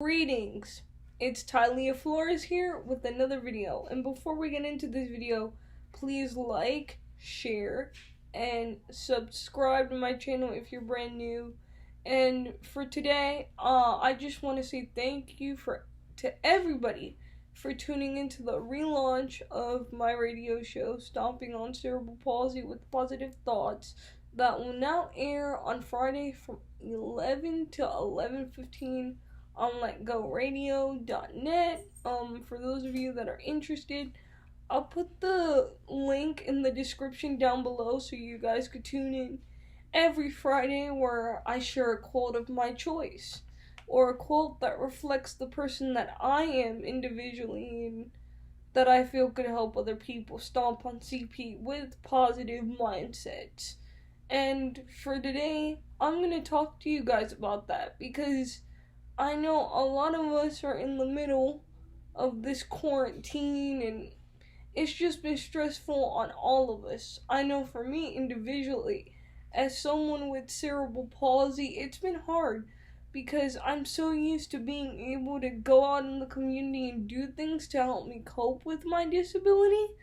Greetings! It's Tylia Flores here with another video. And before we get into this video, please like, share, and subscribe to my channel if you're brand new. And for today, I just want to say thank you to everybody for tuning into the relaunch of my radio show, Stomping on Cerebral Palsy with Positive Thoughts, that will now air on Friday from 11 to 11:15 on letgoradio.net. For those of you that are interested, I'll put the link in the description down below so you guys could tune in every Friday, where I share a quote of my choice, or a quote that reflects the person that I am individually and that I feel could help other people stomp on CP with positive mindsets. And for today, I'm going to talk to you guys about that because I know a lot of us are in the middle of this quarantine and it's just been stressful on all of us. I know for me individually, as someone with cerebral palsy, it's been hard because I'm so used to being able to go out in the community and do things to help me cope with my disability.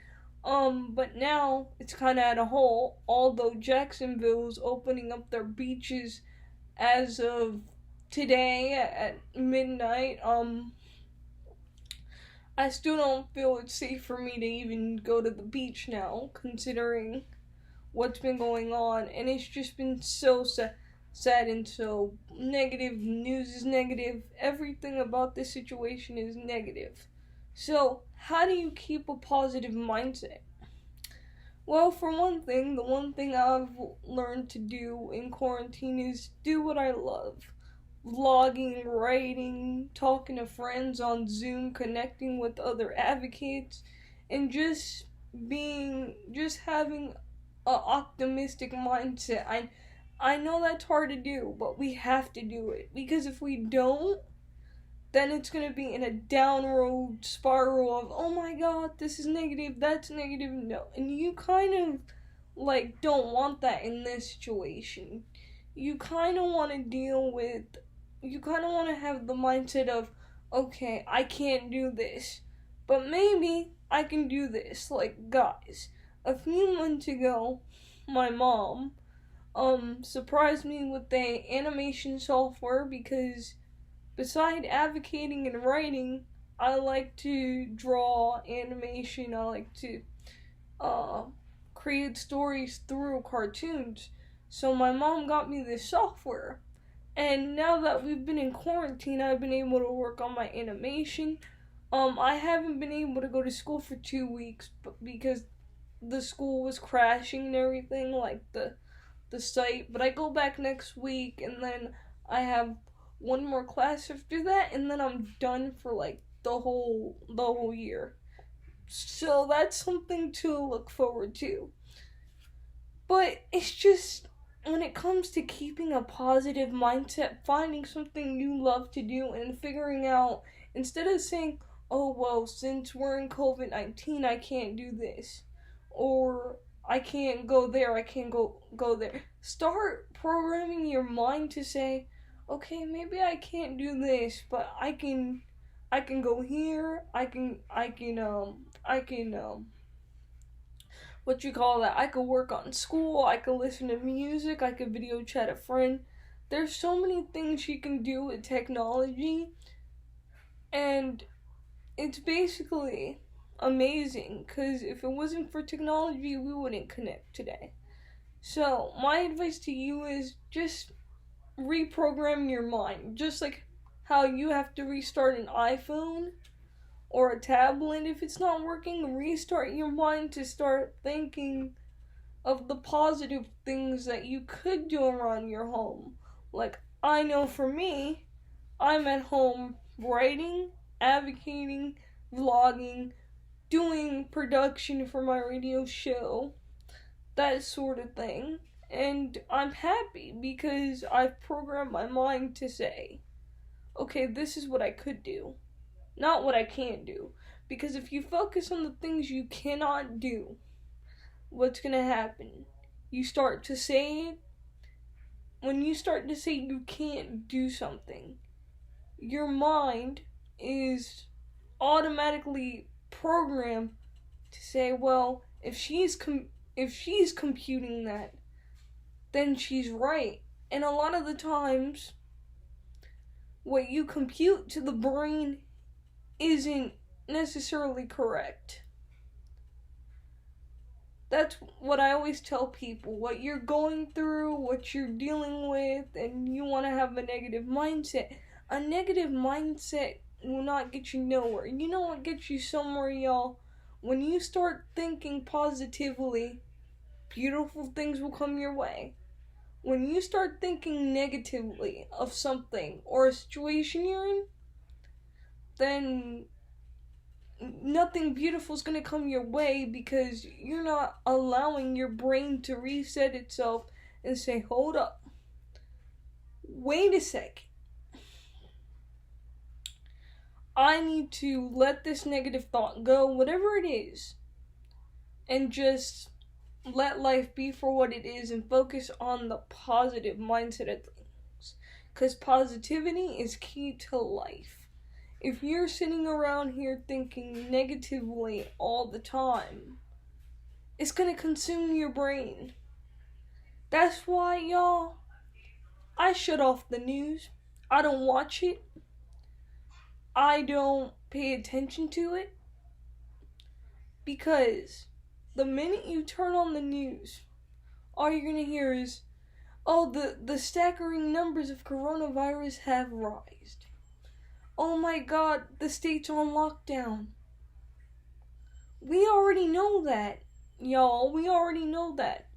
But now it's kind of at a halt, although Jacksonville's opening up their beaches as of today at midnight. I still don't feel it's safe for me to even go to the beach now, considering what's been going on, and it's just been so sad and so negative. News is negative. Everything about this situation is negative. So, how do you keep a positive mindset? Well, for one thing, the one thing I've learned to do in quarantine is do what I love. Vlogging, writing, talking to friends on Zoom, connecting with other advocates, and just having an optimistic mindset. I know that's hard to do, but we have to do it, because if we don't, then it's going to be in a downward spiral of, oh my god, this is negative, that's negative, no. And you kind of, don't want that in this situation. You kind of want to have the mindset of, okay, I can't do this, but maybe I can do this. Like, guys, a few months ago, my mom, surprised me with the animation software because beside advocating and writing, I like to draw animation. I like to create stories through cartoons. So my mom got me this software. And now that we've been in quarantine, I've been able to work on my animation. I haven't been able to go to school for 2 weeks because the school was crashing and everything, like the site. But I go back next week, and then I have one more class after that, and then I'm done for the whole year. So that's something to look forward to. But it's just, when it comes to keeping a positive mindset, finding something you love to do and figuring out, instead of saying, oh well, since we're in COVID-19, I can't do this, or I can't go there, I can't go there. Start programming your mind to say, okay, maybe I can't do this, but I can go here. I can I could work on school. I could listen to music. I could video chat a friend. There's so many things you can do with technology, and it's basically amazing. Because if it wasn't for technology, we wouldn't connect today. So my advice to you is just reprogram your mind, just like how you have to restart an iPhone or a tablet. If it's not working, restart your mind to start thinking of the positive things that you could do around your home. Like, I know for me, I'm at home writing, advocating, vlogging, doing production for my radio show, that sort of thing. And I'm happy because I've programmed my mind to say, okay, this is what I could do, not what I can't do. Because if you focus on the things you cannot do, what's going to happen? You start to say it. When you start to say you can't do something, your mind is automatically programmed to say, well, if she's computing that, then she's right. And a lot of the times, what you compute to the brain isn't necessarily correct. That's what I always tell people. What you're going through, what you're dealing with, and you want to have a negative mindset. A negative mindset will not get you nowhere. You know what gets you somewhere, y'all? When you start thinking positively, beautiful things will come your way. When you start thinking negatively of something or a situation you're in, then nothing beautiful is going to come your way, because you're not allowing your brain to reset itself and say, hold up, wait a second, I need to let this negative thought go, whatever it is, and just let life be for what it is and focus on the positive mindset of things, because positivity is key to life. If you're sitting around here thinking negatively all the time, it's gonna consume your brain. That's why, y'all, I shut off the news. I don't watch it. I don't pay attention to it. Because the minute you turn on the news, all you're gonna hear is, oh, the staggering numbers of coronavirus have risen. Oh my god, the state's on lockdown. We already know that, y'all. We already know that.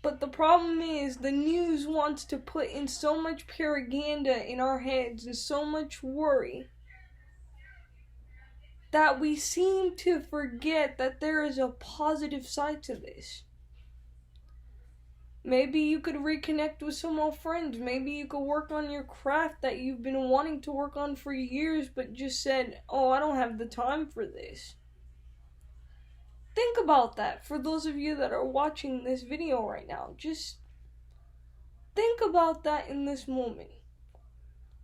But the problem is, the news wants to put in so much propaganda in our heads and so much worry that we seem to forget that there is a positive side to this. Maybe you could reconnect with some old friends. Maybe you could work on your craft that you've been wanting to work on for years, but just said, oh, I don't have the time for this. Think about that. For those of you that are watching this video right now, just think about that in this moment.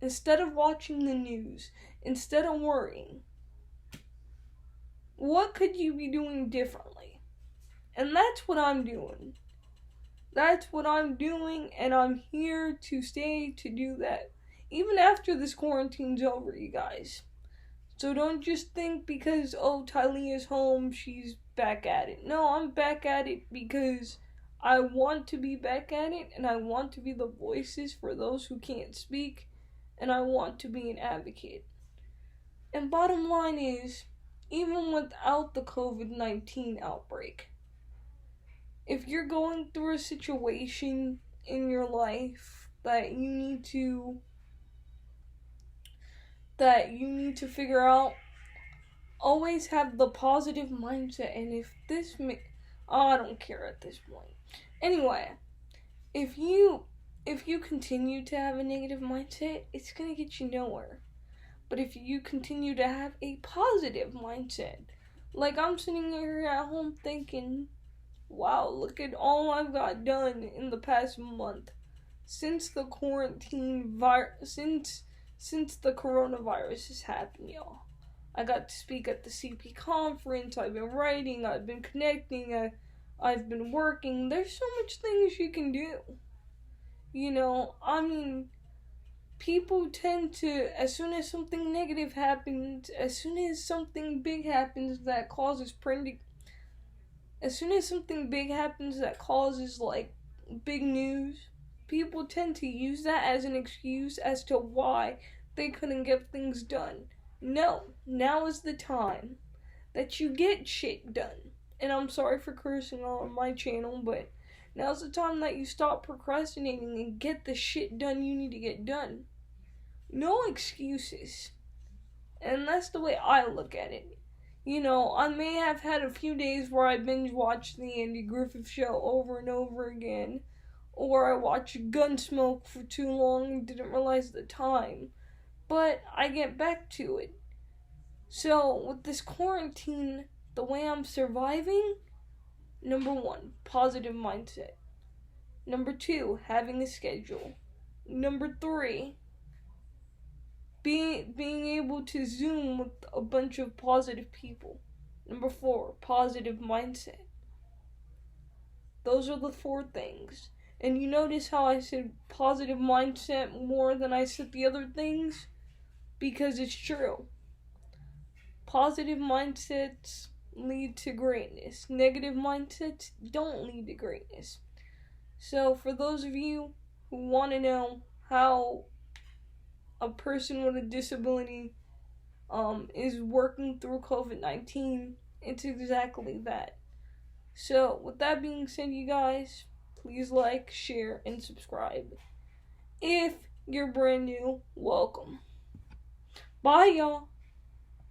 Instead of watching the news, instead of worrying, what could you be doing differently? And that's what I'm doing. That's what I'm doing, and I'm here to stay to do that. Even after this quarantine's over, you guys. So don't just think because, oh, Tylea's home, she's back at it. No, I'm back at it because I want to be back at it, and I want to be the voices for those who can't speak, and I want to be an advocate. And bottom line is, even without the COVID-19 outbreak, if you're going through a situation in your life that you need to figure out, always have the positive mindset. And if this I don't care at this point. Anyway, if you continue to have a negative mindset, it's gonna get you nowhere. But if you continue to have a positive mindset, like I'm sitting here at home thinking, wow, look at all I've got done in the past month. Since the since the coronavirus has happened, y'all. I got to speak at the CP conference, I've been writing, I've been connecting, I've been working. There's so much things you can do. You know, I mean, people tend to, as soon as something negative happens, as soon as something big happens that causes like big news, people tend to use that as an excuse as to why they couldn't get things done. No, now is the time that you get shit done. And I'm sorry for cursing on my channel, but now's the time that you stop procrastinating and get the shit done you need to get done. No excuses. And that's the way I look at it. You know, I may have had a few days where I binge watched the Andy Griffith Show over and over again, or I watched Gunsmoke for too long and didn't realize the time, but I get back to it. So, with this quarantine, the way I'm surviving, number 1, positive mindset. Number 2, having a schedule. Number 3, being able to Zoom with a bunch of positive people. Number 4, positive mindset. Those are the 4 things. And you notice how I said positive mindset more than I said the other things? Because it's true. Positive mindsets lead to greatness. Negative mindsets don't lead to greatness. So for those of you who want to know how a person with a disability is working through COVID-19, it's exactly that. So with that being said, you guys, please like, share, and subscribe. If you're brand new, welcome. Bye, y'all.